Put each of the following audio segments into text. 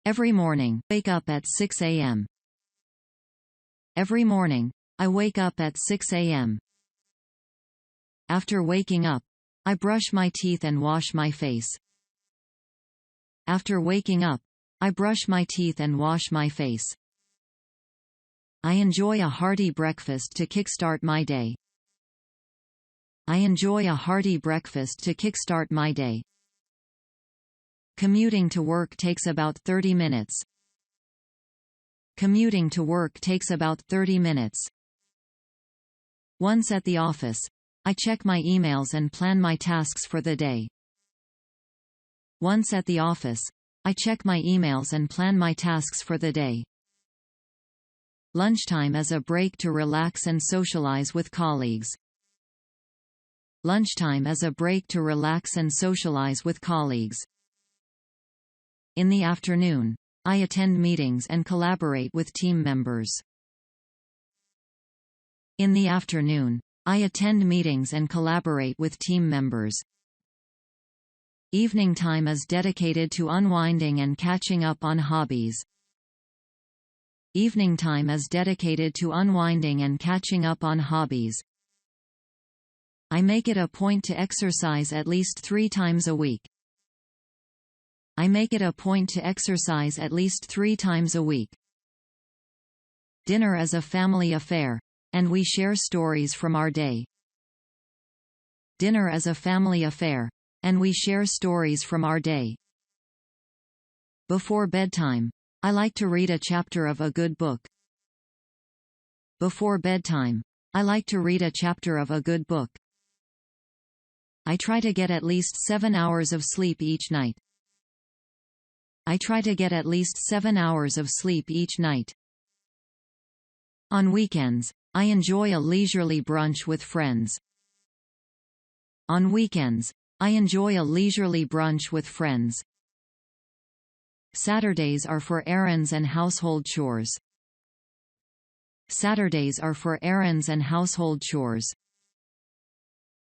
Every morning, wake up at 6 a.m. Every morning, I wake up at 6 a.m. After waking up, I brush my teeth and wash my face. After waking up, I brush my teeth and wash my face. I enjoy a hearty breakfast to kickstart my day. I enjoy a hearty breakfast to kickstart my day. Commuting to work takes about 30 minutes. Commuting to work takes about 30 minutes. Once at the office, I check my emails and plan my tasks for the day. Once at the office, I check my emails and plan my tasks for the day. Lunchtime as a break to relax and socialize with colleagues. Lunchtime as a break to relax and socialize with colleagues. In the afternoon, I attend meetings and collaborate with team members. In the afternoon, I attend meetings and collaborate with team members. Evening time is dedicated to unwinding and catching up on hobbies. Evening time is dedicated to unwinding and catching up on hobbies. I make it a point to exercise at least 3 times a week. I make it a point to exercise at least 3 times a week. Dinner is a family affair, and we share stories from our day. Dinner is a family affair, and we share stories from our day. Before bedtime, I like to read a chapter of a good book. Before bedtime, I like to read a chapter of a good book. I try to get at least 7 hours of sleep each night. I try to get at least 7 hours of sleep each night. On weekends, I enjoy a leisurely brunch with friends. On weekends, I enjoy a leisurely brunch with friends. Saturdays are for errands and household chores. Saturdays are for errands and household chores.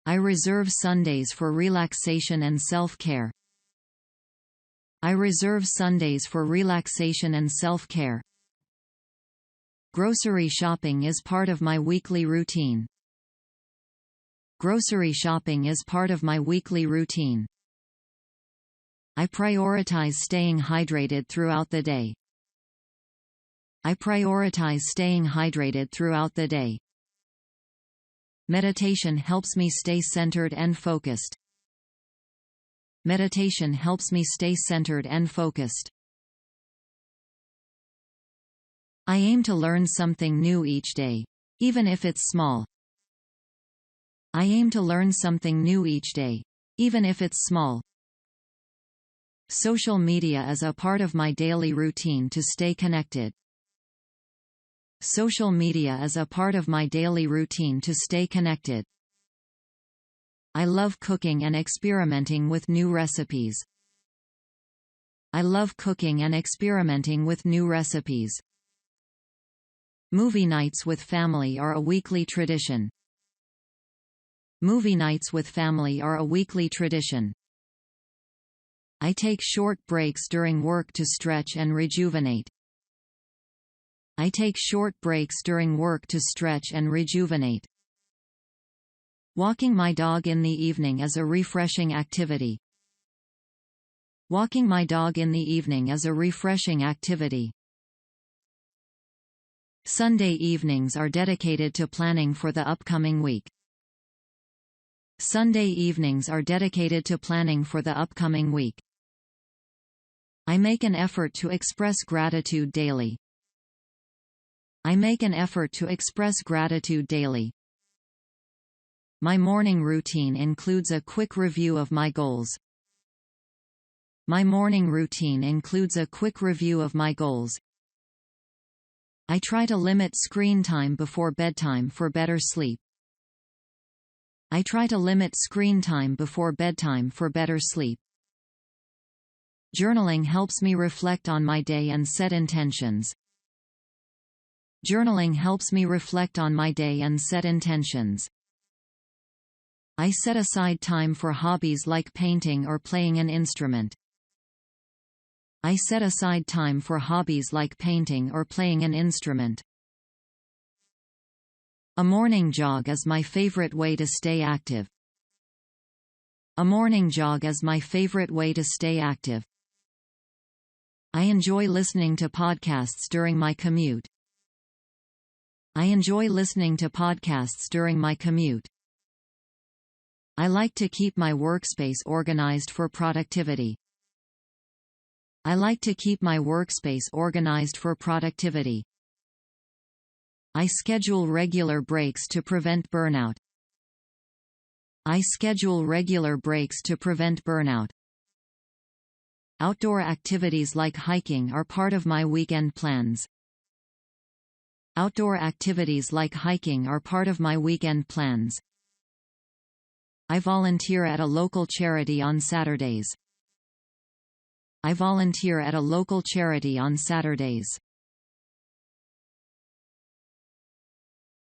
I reserve Sundays for relaxation and self-care. I reserve Sundays for relaxation and self-care. Grocery shopping is part of my weekly routine. Grocery shopping is part of my weekly routine. I prioritize staying hydrated throughout the day. I prioritize staying hydrated throughout the day. Meditation helps me stay centered and focused. Meditation helps me stay centered and focused. I aim to learn something new each day, even if it's small. I aim to learn something new each day, even if it's small. Social media is a part of my daily routine to stay connected. Social media is a part of my daily routine to stay connected. I love cooking and experimenting with new recipes. I love cooking and experimenting with new recipes. Movie nights with family are a weekly tradition. Movie nights with family are a weekly tradition. I take short breaks during work to stretch and rejuvenate. I take short breaks during work to stretch and rejuvenate. Walking my dog in the evening is a refreshing activity. Walking my dog in the evening is a refreshing activity. Sunday evenings are dedicated to planning for the upcoming week. Sunday evenings are dedicated to planning for the upcoming week. I make an effort to express gratitude daily. I make an effort to express gratitude daily. My morning routine includes a quick review of my goals. My morning routine includes a quick review of my goals. I try to limit screen time before bedtime for better sleep. I try to limit screen time before bedtime for better sleep. Journaling helps me reflect on my day and set intentions. Journaling helps me reflect on my day and set intentions. I set aside time for hobbies like painting or playing an instrument. I set aside time for hobbies like painting or playing an instrument. A morning jog is my favorite way to stay active. A morning jog is my favorite way to stay active. I enjoy listening to podcasts during my commute. I enjoy listening to podcasts during my commute. I like to keep my workspace organized for productivity. I like to keep my workspace organized for productivity. I schedule regular breaks to prevent burnout. I schedule regular breaks to prevent burnout. Outdoor activities like hiking are part of my weekend plans. Outdoor activities like hiking are part of my weekend plans. I volunteer at a local charity on Saturdays. I volunteer at a local charity on Saturdays.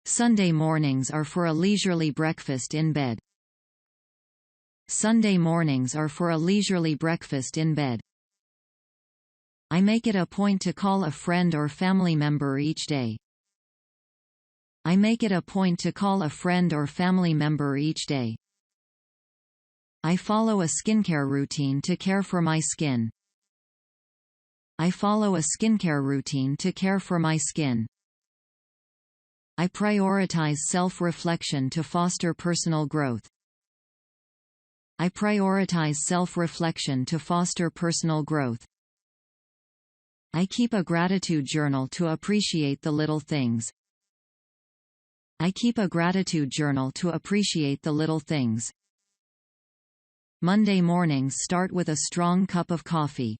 Sunday mornings are for a leisurely breakfast in bed. Sunday mornings are for a leisurely breakfast in bed. I make it a point to call a friend or family member each day. I make it a point to call a friend or family member each day. I follow a skincare routine to care for my skin. I follow a skincare routine to care for my skin. I prioritize self-reflection to foster personal growth. I prioritize self-reflection to foster personal growth. I keep a gratitude journal to appreciate the little things. I keep a gratitude journal to appreciate the little things. Monday mornings start with a strong cup of coffee.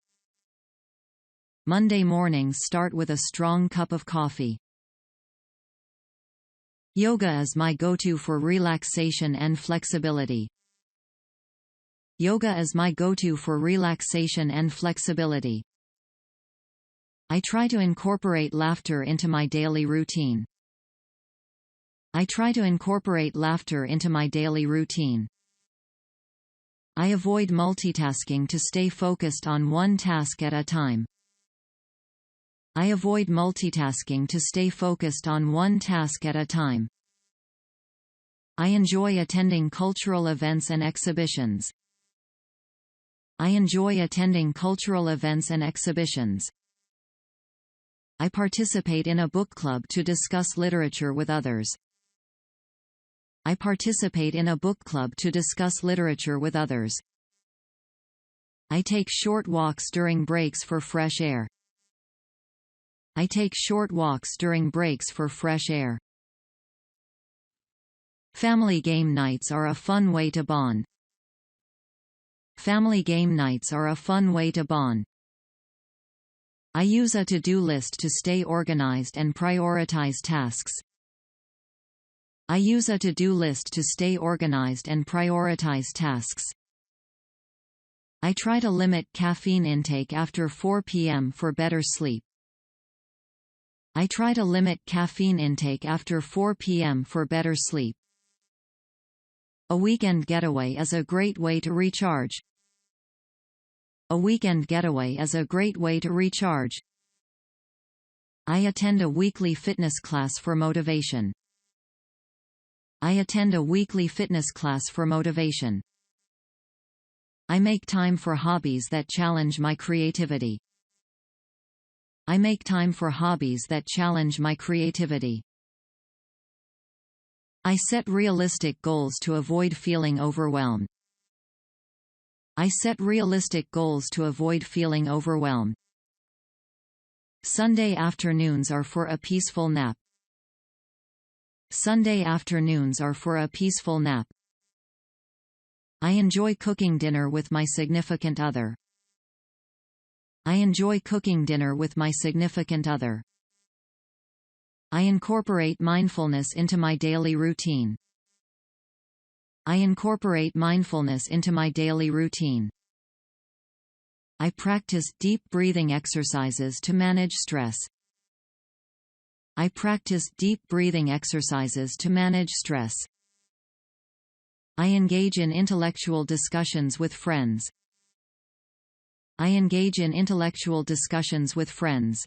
Monday mornings start with a strong cup of coffee. Yoga is my go-to for relaxation and flexibility. Yoga is my go-to for relaxation and flexibility. I try to incorporate laughter into my daily routine. I try to incorporate laughter into my daily routine. I avoid multitasking to stay focused on one task at a time. I avoid multitasking to stay focused on one task at a time. I enjoy attending cultural events and exhibitions. I enjoy attending cultural events and exhibitions. I participate in a book club to discuss literature with others. I participate in a book club to discuss literature with others. I take short walks during breaks for fresh air. I take short walks during breaks for fresh air. Family game nights are a fun way to bond. Family game nights are a fun way to bond. I use a to-do list to stay organized and prioritize tasks. I use a to-do list to stay organized and prioritize tasks. I try to limit caffeine intake after 4 p.m. for better sleep. I try to limit caffeine intake after 4 p.m. for better sleep. A weekend getaway is a great way to recharge. A weekend getaway is a great way to recharge. I attend a weekly fitness class for motivation. I attend a weekly fitness class for motivation. I make time for hobbies that challenge my creativity. I make time for hobbies that challenge my creativity. I set realistic goals to avoid feeling overwhelmed. I set realistic goals to avoid feeling overwhelmed. Sunday afternoons are for a peaceful nap. Sunday afternoons are for a peaceful nap. I enjoy cooking dinner with my significant other. I enjoy cooking dinner with my significant other. I incorporate mindfulness into my daily routine. I incorporate mindfulness into my daily routine. I practice deep breathing exercises to manage stress. I practice deep breathing exercises to manage stress. I engage in intellectual discussions with friends. I engage in intellectual discussions with friends.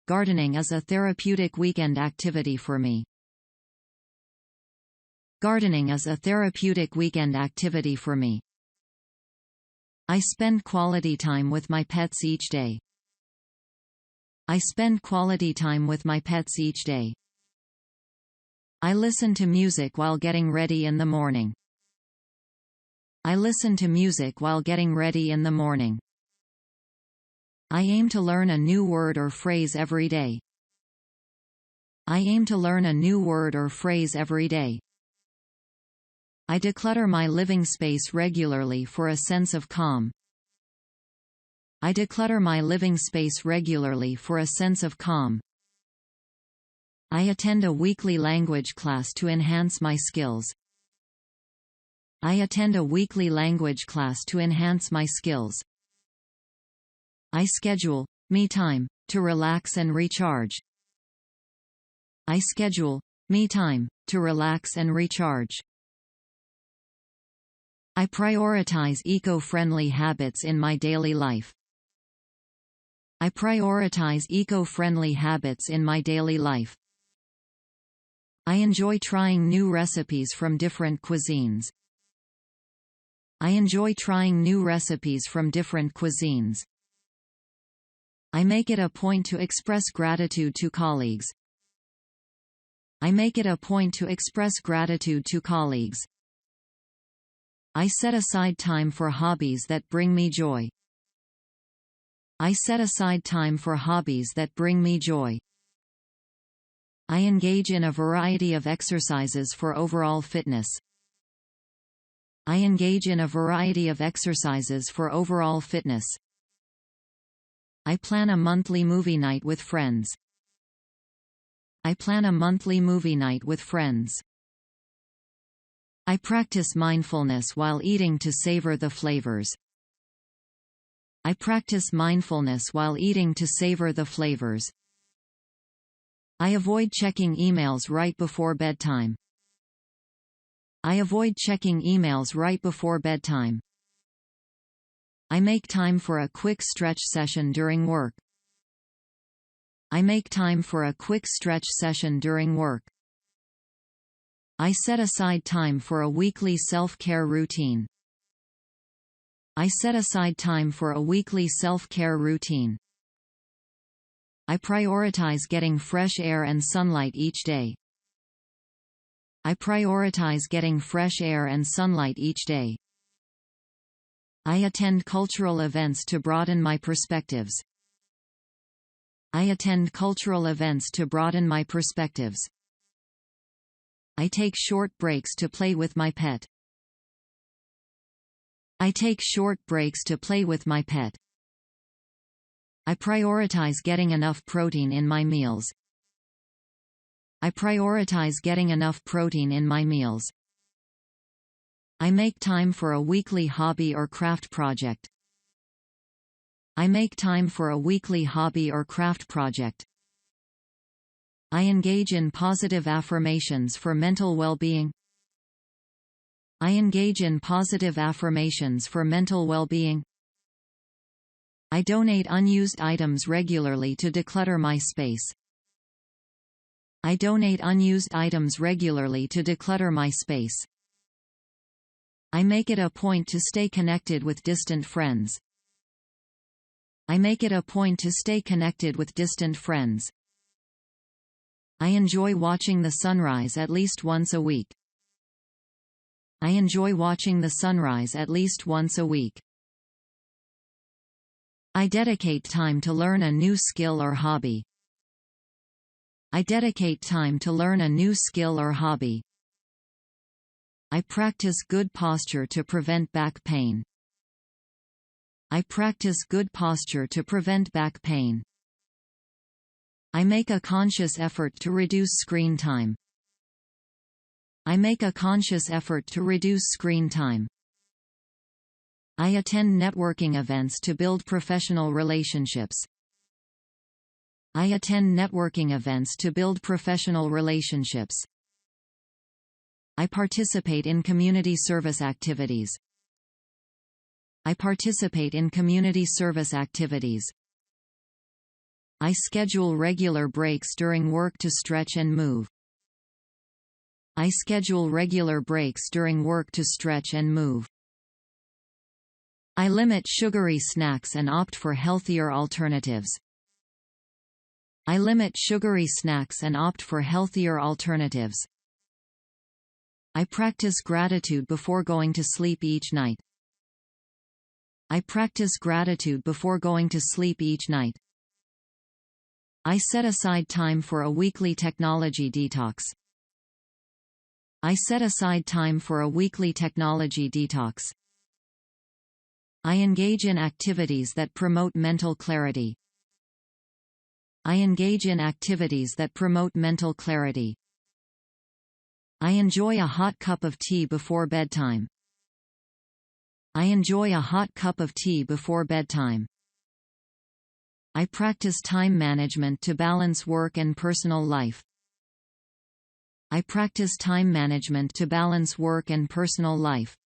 Gardening is a therapeutic weekend activity for me. Gardening is a therapeutic weekend activity for me. I spend quality time with my pets each day. I spend quality time with my pets each day. I listen to music while getting ready in the morning. I listen to music while getting ready in the morning. I aim to learn a new word or phrase every day. I aim to learn a new word or phrase every day. I declutter my living space regularly for a sense of calm. I declutter my living space regularly for a sense of calm. I attend a weekly language class to enhance my skills. I attend a weekly language class to enhance my skills. I schedule me time to relax and recharge. I schedule me time to relax and recharge. I prioritize eco-friendly habits in my daily life. I prioritize eco-friendly habits in my daily life. I enjoy trying new recipes from different cuisines. I enjoy trying new recipes from different cuisines. I make it a point to express gratitude to colleagues. I make it a point to express gratitude to colleagues. I set aside time for hobbies that bring me joy. I set aside time for hobbies that bring me joy. I engage in a variety of exercises for overall fitness. I engage in a variety of exercises for overall fitness. I plan a monthly movie night with friends. I plan a monthly movie night with friends. I practice mindfulness while eating to savor the flavors. I practice mindfulness while eating to savor the flavors. I avoid checking emails right before bedtime. I avoid checking emails right before bedtime. I make time for a quick stretch session during work. I make time for a quick stretch session during work. I set aside time for a weekly self-care routine. I set aside time for a weekly self-care routine. I prioritize getting fresh air and sunlight each day. I prioritize getting fresh air and sunlight each day. I attend cultural events to broaden my perspectives. I attend cultural events to broaden my perspectives. I take short breaks to play with my pet. I take short breaks to play with my pet. I prioritize getting enough protein in my meals. I prioritize getting enough protein in my meals. I make time for a weekly hobby or craft project. I make time for a weekly hobby or craft project. I engage in positive affirmations for mental well-being. I engage in positive affirmations for mental well-being. I donate unused items regularly to declutter my space. I donate unused items regularly to declutter my space. I make it a point to stay connected with distant friends. I make it a point to stay connected with distant friends. I enjoy watching the sunrise at least once a week. I enjoy watching the sunrise at least once a week. I dedicate time to learn a new skill or hobby. I dedicate time to learn a new skill or hobby. I practice good posture to prevent back pain. I practice good posture to prevent back pain. I make a conscious effort to reduce screen time. I make a conscious effort to reduce screen time. I attend networking events to build professional relationships. I attend networking events to build professional relationships. I participate in community service activities. I participate in community service activities. I schedule regular breaks during work to stretch and move. I schedule regular breaks during work to stretch and move. I limit sugary snacks and opt for healthier alternatives. I limit sugary snacks and opt for healthier alternatives. I practice gratitude before going to sleep each night. I practice gratitude before going to sleep each night. I set aside time for a weekly technology detox. I set aside time for a weekly technology detox. I engage in activities that promote mental clarity. I engage in activities that promote mental clarity. I enjoy a hot cup of tea before bedtime. I enjoy a hot cup of tea before bedtime. I practice time management to balance work and personal life. I practice time management to balance work and personal life.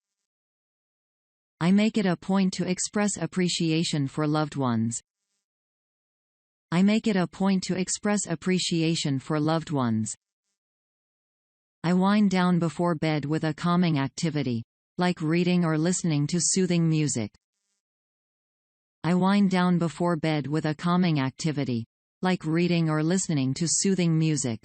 I make it a point to express appreciation for loved ones. I make it a point to express appreciation for loved ones. I wind down before bed with a calming activity, like reading or listening to soothing music. I wind down before bed with a calming activity, like reading or listening to soothing music.